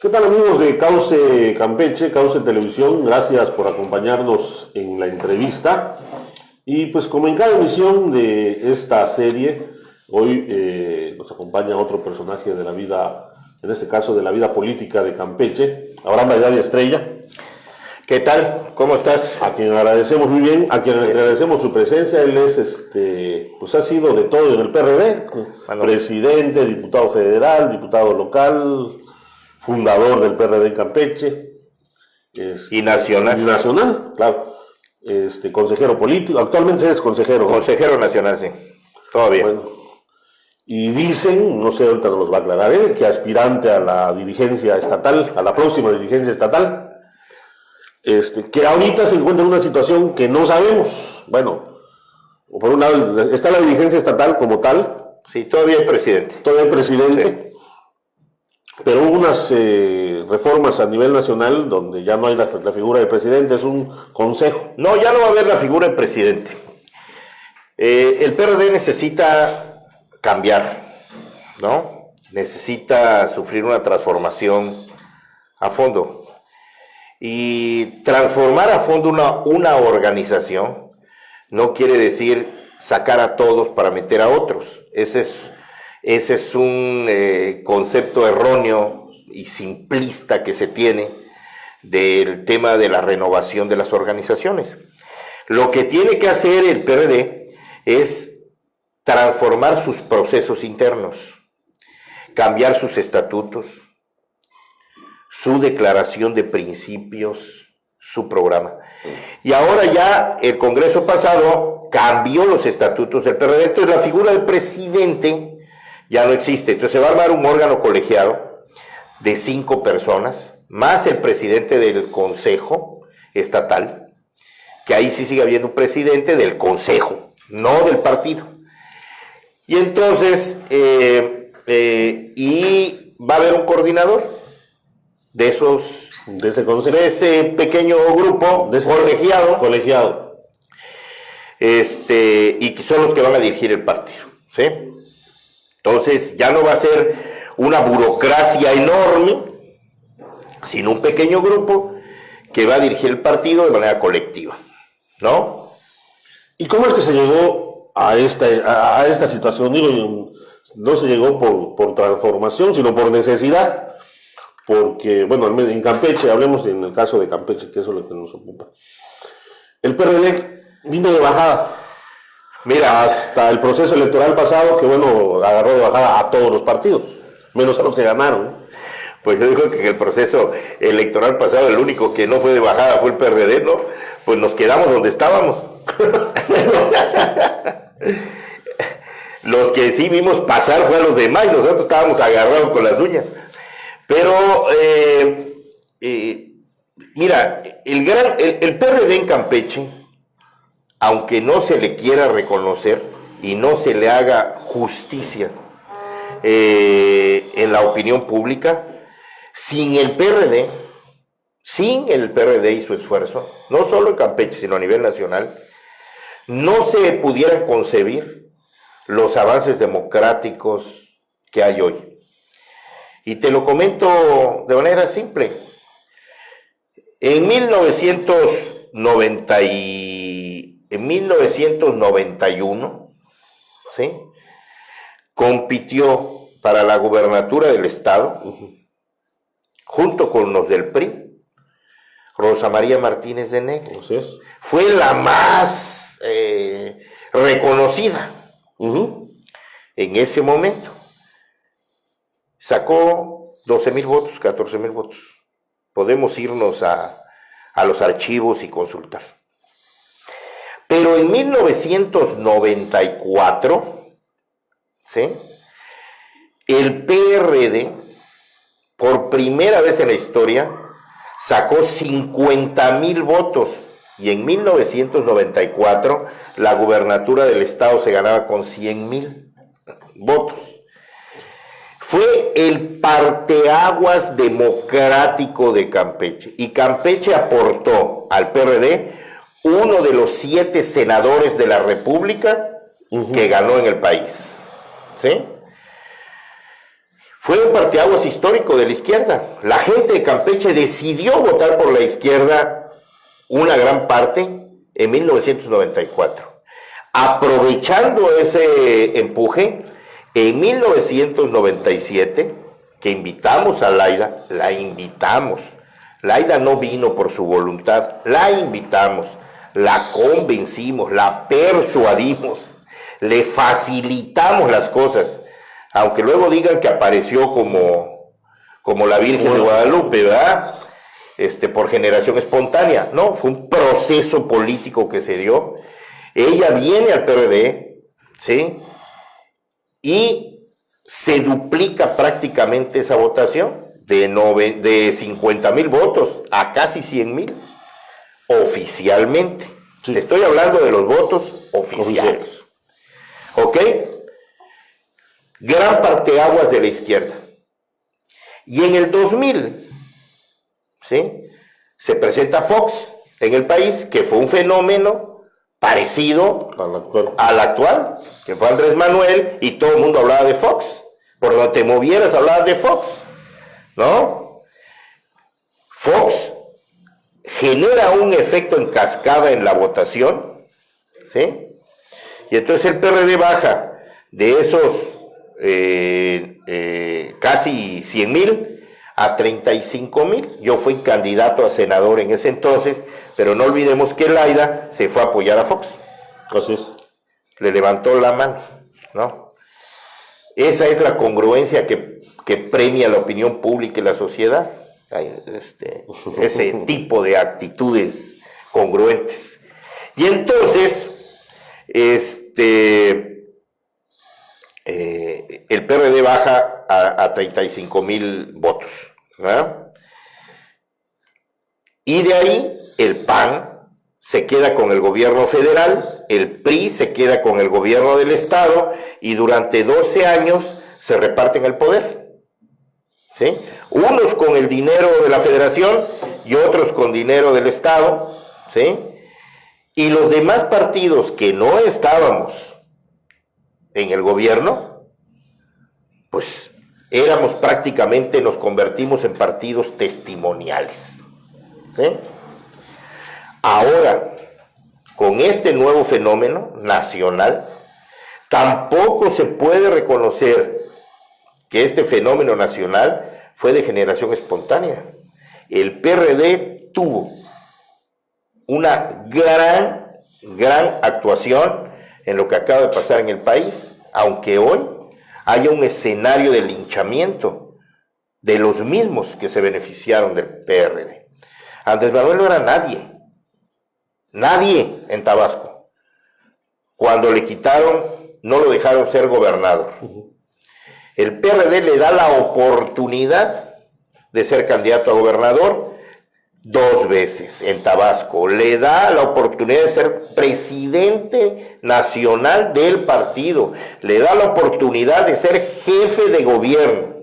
¿Qué tal, amigos de Cauce Campeche, Cauce Televisión? Gracias por acompañarnos en la entrevista. Y pues como en cada emisión de esta serie, hoy nos acompaña otro personaje de la vida, en este caso de la vida política de Campeche, Abraham Vaidadi Estrella. ¿Qué tal? ¿Cómo estás? A quien agradecemos muy bien, a quien agradecemos su presencia. Él es, pues ha sido de todo en el PRD, presidente, diputado federal, diputado local, fundador del PRD en Campeche. Y nacional. Y nacional, claro. Consejero político, actualmente es consejero. Consejero nacional, sí. Todo bien. Bueno, y dicen, no sé, ahorita nos los va a aclarar él, que aspirante a la dirigencia estatal, a la próxima dirigencia estatal. Que ahorita se encuentra en una situación que no sabemos. Bueno, por un lado está la dirigencia estatal como tal. Sí, todavía el presidente. Todavía el presidente. Sí. Pero hubo unas reformas a nivel nacional donde ya no hay la figura del presidente, es un consejo. No, ya no va a haber la figura del presidente. El PRD necesita cambiar, ¿no? Necesita sufrir una transformación a fondo. Y transformar a fondo una organización no quiere decir sacar a todos para meter a otros. Ese es un concepto erróneo y simplista que se tiene del tema de la renovación de las organizaciones. Lo que tiene que hacer el PRD es transformar sus procesos internos, cambiar sus estatutos, su declaración de principios, su programa. Y ahora ya el Congreso pasado cambió los estatutos del PRD, entonces la figura del presidente ya no existe. Entonces se va a armar un órgano colegiado de 5 personas, más el presidente del Consejo Estatal, que ahí sí sigue habiendo un presidente del Consejo, no del partido. Y entonces, y va a haber un coordinador de ese pequeño grupo, de ese colegiado. Y que son los que van a dirigir el partido, ¿sí? Entonces ya no va a ser una burocracia enorme, sino un pequeño grupo que va a dirigir el partido de manera colectiva, ¿no? ¿Y cómo es que se llegó a esta situación? Digo, no se llegó por transformación, sino por necesidad. Porque, bueno, en Campeche, hablemos en el caso de Campeche, que eso es lo que nos ocupa. El PRD vino de bajada. Mira, hasta el proceso electoral pasado, que bueno, agarró de bajada a todos los partidos, menos a los que ganaron. Pues yo digo que en el proceso electoral pasado, el único que no fue de bajada fue el PRD, ¿no? Pues nos quedamos donde estábamos. Los que sí vimos pasar fue a los demás, y nosotros estábamos agarrados con las uñas. Pero, mira, el PRD en Campeche, aunque no se le quiera reconocer y no se le haga justicia en la opinión pública, sin el PRD y su esfuerzo, no solo en Campeche, sino a nivel nacional, no se pudieran concebir los avances democráticos que hay hoy. Y te lo comento de manera simple. En 1991, ¿sí?, compitió para la gubernatura del estado, junto con los del PRI, Rosa María Martínez de Negri. Así es. Fue la más reconocida en ese momento. Sacó 12,000 votos, 14,000 votos. Podemos irnos a los archivos y consultar. Pero en 1994, ¿sí?, el PRD, por primera vez en la historia, sacó 50,000 votos. Y en 1994, la gubernatura del estado se ganaba con 100,000 votos. Fue el parteaguas democrático de Campeche. Y Campeche aportó al PRD uno de los 7 senadores de la República que ganó en el país. ¿Sí? Fue un parteaguas histórico de la izquierda. La gente de Campeche decidió votar por la izquierda una gran parte en 1994. Aprovechando ese empuje, en 1997, que invitamos a Laida, la invitamos. Laida no vino por su voluntad, la invitamos, la convencimos, la persuadimos, le facilitamos las cosas. Aunque luego digan que apareció como la Virgen de Guadalupe, ¿verdad? Por generación espontánea. No, fue un proceso político que se dio. Ella viene al PRD, ¿sí? Y se duplica prácticamente esa votación de 50,000 votos a casi 100,000 oficialmente. Sí. Te estoy hablando de los votos oficiales. ¿Ok? Gran parteaguas de la izquierda. Y en el 2000, ¿sí?, se presenta Fox en el país, que fue un fenómeno parecido al actual, que fue Andrés Manuel, y todo el mundo hablaba de Fox. Por donde te movieras hablabas de Fox, ¿no? Fox genera un efecto en cascada en la votación, ¿sí? Y entonces el PRD baja de esos casi 100,000 a 35,000. Yo fui candidato a senador en ese entonces, pero no olvidemos que Laida se fue a apoyar a Fox. Así es. Le levantó la mano, ¿no? Esa es la congruencia que premia la opinión pública y la sociedad. Ese tipo de actitudes congruentes. Y entonces, el PRD baja a 35,000 votos, ¿verdad? Y de ahí el PAN se queda con el gobierno federal, el PRI se queda con el gobierno del estado, y durante 12 años se reparten el poder, ¿sí? Unos con el dinero de la federación y otros con dinero del estado, ¿sí? Y los demás partidos que no estábamos en el gobierno, pues éramos prácticamente, nos convertimos en partidos testimoniales, ¿sí? Ahora, con este nuevo fenómeno nacional, tampoco se puede reconocer que este fenómeno nacional fue de generación espontánea. El PRD tuvo una gran actuación en lo que acaba de pasar en el país, aunque hoy haya un escenario de linchamiento de los mismos que se beneficiaron del PRD. Andrés Manuel no era nadie en Tabasco. Cuando le quitaron, no lo dejaron ser gobernador. El PRD le da la oportunidad de ser candidato a gobernador 2 veces en Tabasco. Le da la oportunidad de ser presidente nacional del partido. Le da la oportunidad de ser jefe de gobierno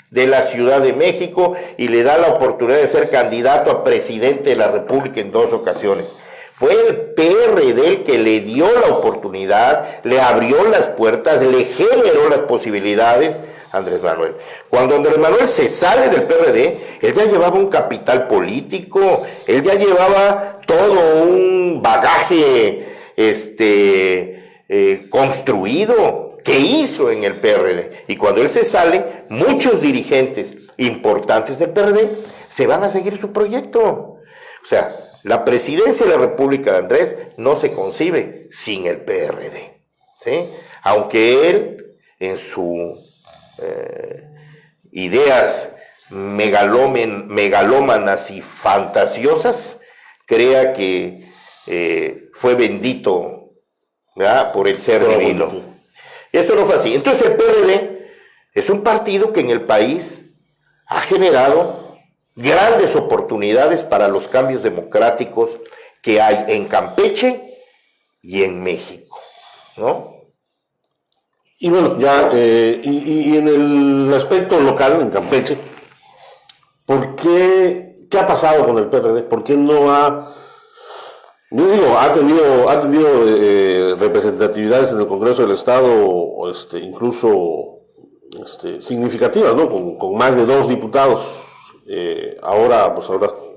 de la Ciudad de México y le da la oportunidad de ser candidato a presidente de la República en 2 ocasiones. Fue el PRD el que le dio la oportunidad, le abrió las puertas, le generó las posibilidades a Andrés Manuel. Cuando Andrés Manuel se sale del PRD, él ya llevaba un capital político, él ya llevaba todo un bagaje construido que hizo en el PRD. Y cuando él se sale, muchos dirigentes importantes del PRD se van a seguir su proyecto. O sea, la presidencia de la República de Andrés no se concibe sin el PRD, ¿sí? Aunque él, en sus ideas megalómanas y fantasiosas, crea que fue bendito, ¿verdad?, por el ser divino. Y esto no fue así. Entonces el PRD es un partido que en el país ha generado grandes oportunidades para los cambios democráticos que hay en Campeche y en México, ¿no? Y bueno, ya, y en el aspecto local, en Campeche, ¿qué ha pasado con el PRD? ¿Por qué no ha... Yo digo, ha tenido representatividades en el Congreso del Estado, incluso significativas, ¿no? Con más de 2 diputados. Ahora,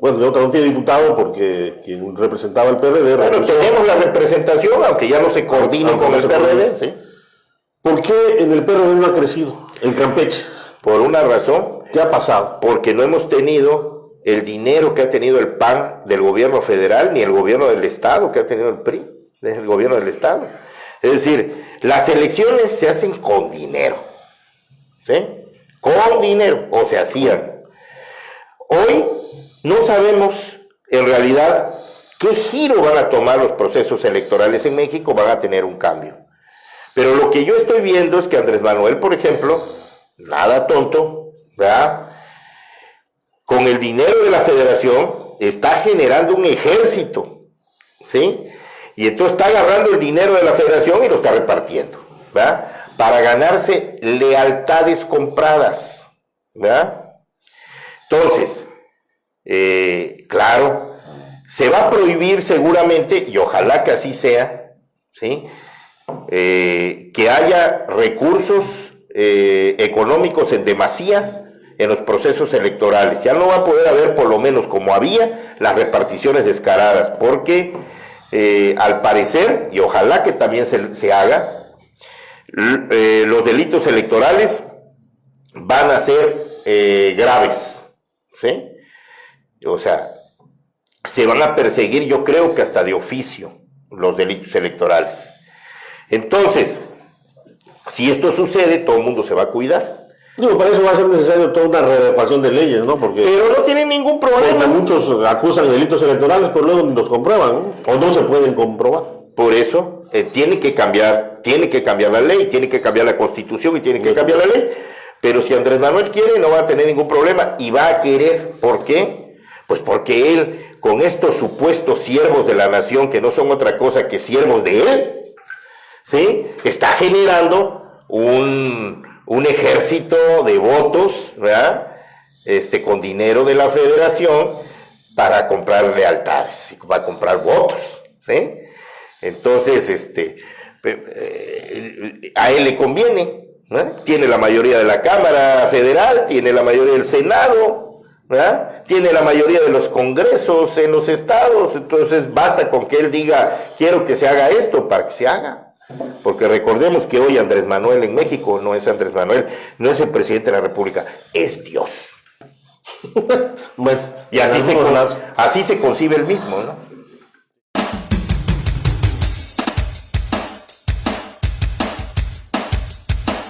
bueno, de otra no tiene diputado porque quien representaba el PRD... Bueno, tenemos la representación, aunque ya no se coordine con el PRD, ¿sí? ¿Por qué en el PRD no ha crecido en Campeche? Por una razón. ¿Qué ha pasado? Porque no hemos tenido el dinero que ha tenido el PAN del gobierno federal, ni el gobierno del Estado que ha tenido el PRI del gobierno del Estado. Es decir, las elecciones se hacen con dinero, ¿sí? Con dinero, o se hacían. Hoy no sabemos en realidad qué giro van a tomar los procesos electorales en México, van a tener un cambio. Pero lo que yo estoy viendo es que Andrés Manuel, por ejemplo, nada tonto, ¿verdad? Con el dinero de la federación está generando un ejército, ¿sí? Y entonces está agarrando el dinero de la federación y lo está repartiendo, ¿verdad? Para ganarse lealtades compradas, ¿verdad? Entonces, claro, se va a prohibir seguramente, y ojalá que así sea, ¿sí? Que haya recursos económicos en demasía en los procesos electorales. Ya no va a poder haber, por lo menos como había, las reparticiones descaradas, porque al parecer, y ojalá que también se haga, los delitos electorales van a ser graves, ¿sí? O sea, se van a perseguir, yo creo que hasta de oficio, los delitos electorales. Entonces, si esto sucede, todo el mundo se va a cuidar. Digo, para eso va a ser necesario toda una readecuación de leyes, ¿no? Pero no tienen ningún problema. Porque muchos acusan delitos electorales, pero luego ni los comprueban, ¿no? O no se pueden comprobar. Por eso, tiene que cambiar la ley, tiene que cambiar la Constitución y tiene que cambiar la ley. Pero si Andrés Manuel quiere, no va a tener ningún problema y va a querer. ¿Por qué? Pues porque él, con estos supuestos siervos de la nación, que no son otra cosa que siervos de él, ¿sí? Está generando un ejército de votos, ¿verdad? Con dinero de la federación para comprar lealtades, va a comprar votos, ¿sí? Entonces, a él le conviene. ¿Eh? Tiene la mayoría de la Cámara Federal, tiene la mayoría del Senado, ¿verdad? Tiene la mayoría de los congresos en los estados, entonces basta con que él diga, quiero que se haga esto, para que se haga. Porque recordemos que hoy Andrés Manuel en México no es Andrés Manuel, no es el presidente de la República, es Dios. Bueno, y así se concibe el mismo, ¿no?